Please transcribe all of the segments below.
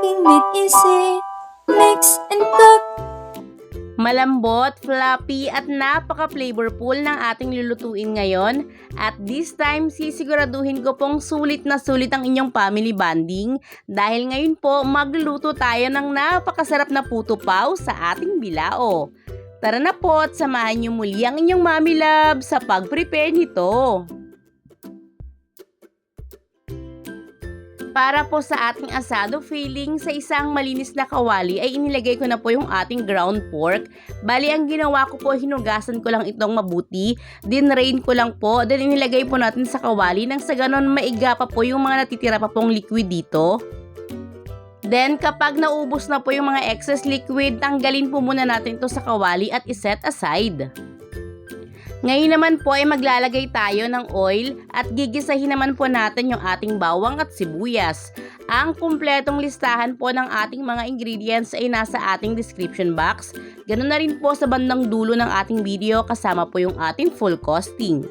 making it easy. Mix and cook. Malambot, fluffy at napaka-flavorful ng ating lulutuin ngayon. At this time, sisiguraduhin ko pong sulit na sulit ang inyong family bonding dahil ngayon po magluluto tayo ng napakasarap na puto paw sa ating bilao. Tara na po at samahan niyo muli ang inyong mommy love sa pag-prepare nito. Para po sa ating asado filling, sa isang malinis na kawali ay inilagay ko na po yung ating ground pork. Bali, ang ginawa ko po, hinugasan ko lang itong mabuti, dinrain ko lang po, then inilagay po natin sa kawali nang sa ganon maiga pa po yung mga natitira pa pong liquid dito. Then, kapag naubos na po yung mga excess liquid, tanggalin po muna natin ito sa kawali at iset aside. Ngayon naman po ay maglalagay tayo ng oil at gigisahin naman po natin yung ating bawang at sibuyas. Ang kumpletong listahan po ng ating mga ingredients ay nasa ating description box. Ganun na rin po sa bandang dulo ng ating video kasama po yung ating full costing.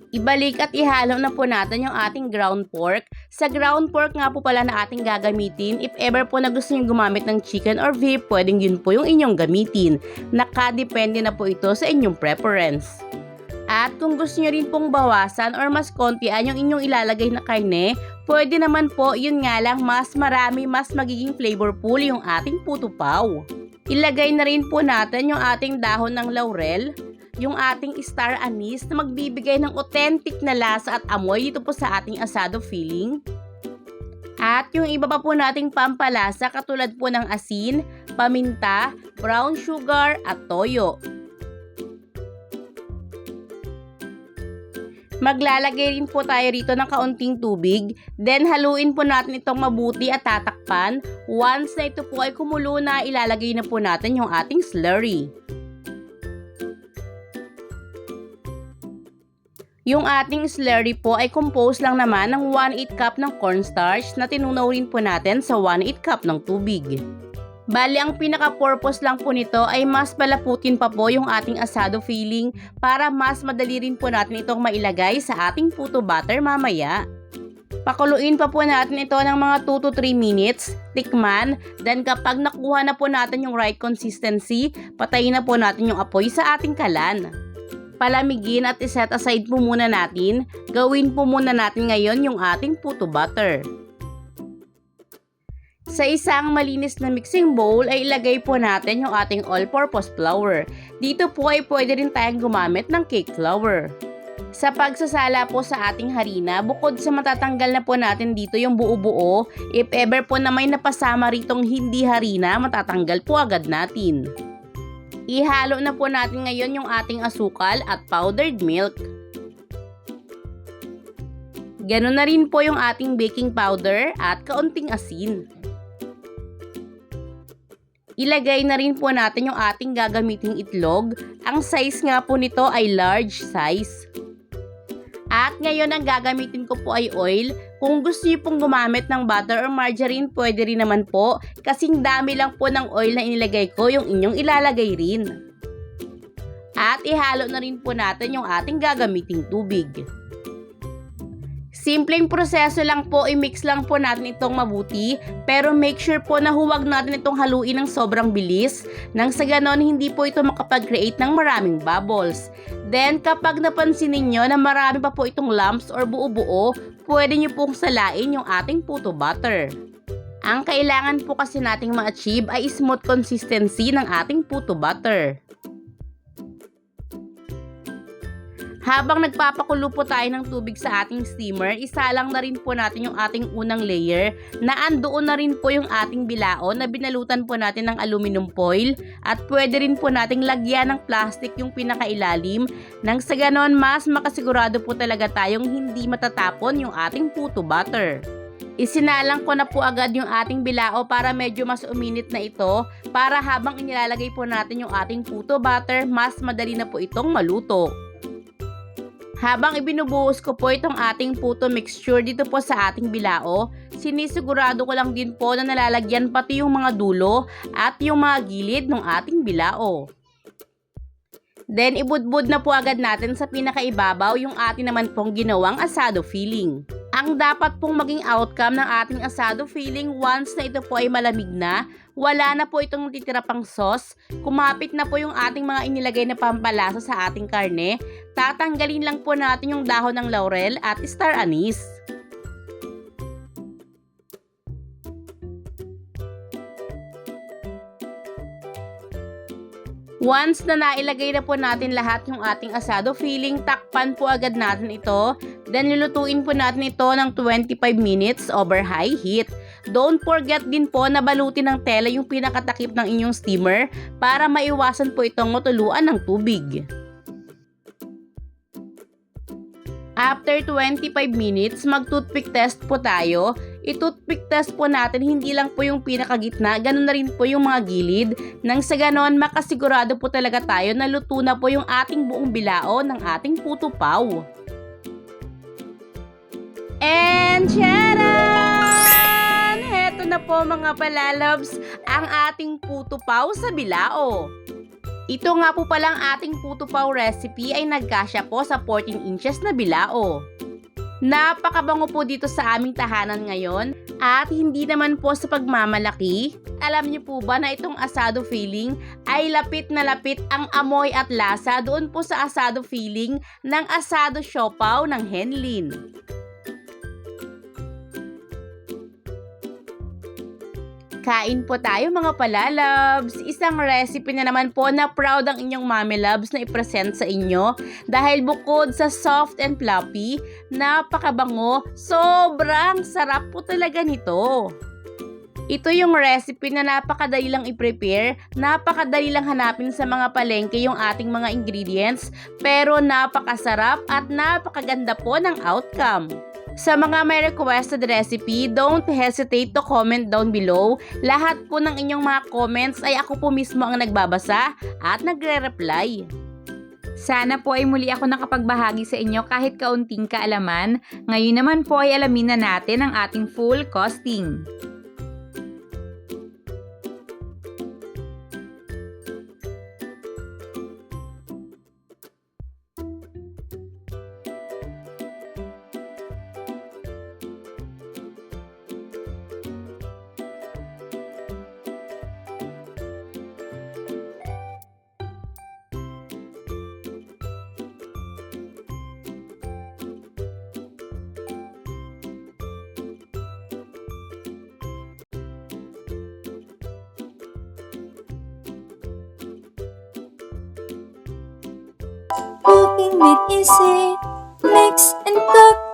Ibalik at ihalo na po natin yung ating ground pork. Sa ground pork nga po pala na ating gagamitin. If ever po na gusto nyo gumamit ng chicken or beef, pwedeng yun po yung inyong gamitin. Nakadepende na po ito sa inyong preference. At kung gusto nyo rin pong bawasan or mas kontian yung inyong ilalagay na karne, pwede naman po, yun nga lang, mas marami, mas magiging flavorful yung ating puto paw. Ilagay na rin po natin yung ating dahon ng laurel, yung ating star anise na magbibigay ng authentic na lasa at amoy dito po sa ating asado filling. At yung iba pa po nating pampalasa katulad po ng asin, paminta, brown sugar at toyo. Maglalagay rin po tayo rito ng kaunting tubig, then haluin po natin itong mabuti at tatakpan. Once na ito po ay kumulo na, ilalagay na po natin yung ating slurry. Yung ating slurry po ay composed lang naman ng 1/8 cup ng cornstarch na tinunaw rin po natin sa 1/8 cup ng tubig. Bali, ang pinaka-purpose lang po nito ay mas palaputin pa po yung ating asado filling para mas madali rin po natin itong mailagay sa ating puto butter mamaya. Pakuluin pa po natin ito ng mga 2 to 3 minutes, tikman, then kapag nakuha na po natin yung right consistency, patayin na po natin yung apoy sa ating kalan. Palamigin at iset aside po muna natin. Gawin po muna natin ngayon yung ating puto butter. Sa isang malinis na mixing bowl ay ilagay po natin yung ating all-purpose flour. Dito po ay pwede rin tayong gumamit ng cake flour. Sa pagsasala po sa ating harina, bukod sa matatanggal na po natin dito yung buo-buo, if ever po na may napasama ritong hindi harina, matatanggal po agad natin. Ihalo na po natin ngayon yung ating asukal at powdered milk. Ganun na rin po yung ating baking powder at kaunting asin. Ilagay na rin po natin yung ating gagamiting itlog. Ang size nga po nito ay large size. At ngayon ang gagamitin ko po ay oil. Kung gusto niyo pong gumamit ng butter or margarine, pwede rin naman po. Kasing dami lang po ng oil na inilagay ko, yung inyong ilalagay rin. At ihalo na rin po natin yung ating gagamiting tubig. Simpleng proseso lang po, i-mix lang po natin itong mabuti, pero make sure po na huwag natin itong haluin ng sobrang bilis, nang sa ganon hindi po ito makapag-create ng maraming bubbles. Then kapag napansin ninyo na marami pa po itong lumps or buo-buo, pwede nyo pong salain yung ating puto butter. Ang kailangan po kasi nating ma-achieve ay smooth consistency ng ating puto butter. Habang nagpapakulo po tayo ng tubig sa ating steamer, isalang na rin po natin yung ating unang layer na andoon na rin po yung ating bilao na binalutan po natin ng aluminum foil at pwede rin po nating lagyan ng plastic yung pinakailalim nang sa ganon mas makasigurado po talaga tayong hindi matatapon yung ating puto butter. Isinalang ko na po agad yung ating bilao para medyo mas uminit na ito para habang inilalagay po natin yung ating puto butter, mas madali na po itong maluto. Habang ibinubuhos ko po itong ating puto mixture dito po sa ating bilao, sinisigurado ko lang din po na nalalagyan pati yung mga dulo at yung mga gilid ng ating bilao. Then ibudbud na po agad natin sa pinakaibabaw yung ating naman pong ginawang asado filling. Ang dapat pong maging outcome ng ating asado filling once na ito po ay malamig na, wala na po itong titira pang sauce, kumapit na po yung ating mga inilagay na pampalasa sa ating karne, tatanggalin lang po natin yung dahon ng laurel at star anise. Once na nailagay na po natin lahat yung ating asado filling, takpan po agad natin ito. Then lulutuin po natin ito ng 25 minutes over high heat. Don't forget din po na balutin ng tela yung pinakatakip ng inyong steamer para maiwasan po itong matuluan ng tubig. After 25 minutes, mag-toothpick test po tayo. I-toothpick test po natin hindi lang po yung pinakagitna, ganun na rin po yung mga gilid. Nang sa ganon, makasigurado po talaga tayo na luto na po yung ating buong bilao ng ating puto pao. And charan! Heto na po mga palalabs, ang ating puto pao sa bilao. Ito nga po palang ating puto pao recipe ay nagkasya po sa 14 inches na bilao. Napakabango po dito sa aming tahanan ngayon at hindi naman po sa pagmamalaki. Alam niyo po ba na itong asado filling ay lapit na lapit ang amoy at lasa doon po sa asado filling ng asado siopaw ng Henlin. Kain po tayo mga palalabs. Isang recipe na naman po na proud ang inyong mommy loves na i-present sa inyo dahil bukod sa soft and fluffy, napakabango, sobrang sarap po talaga nito. Ito yung recipe na napakadali lang i-prepare, napakadali lang hanapin sa mga palengke yung ating mga ingredients, pero napakasarap at napakaganda po ng outcome. Sa mga may requested recipe, don't hesitate to comment down below. Lahat po ng inyong mga comments ay ako po mismo ang nagbabasa at nagre-reply. Sana po ay muli ako nakapagbahagi sa inyo kahit kaunting kaalaman. Ngayon naman po ay alamin na natin ang ating full costing. Cooking with easy. Mix and cook.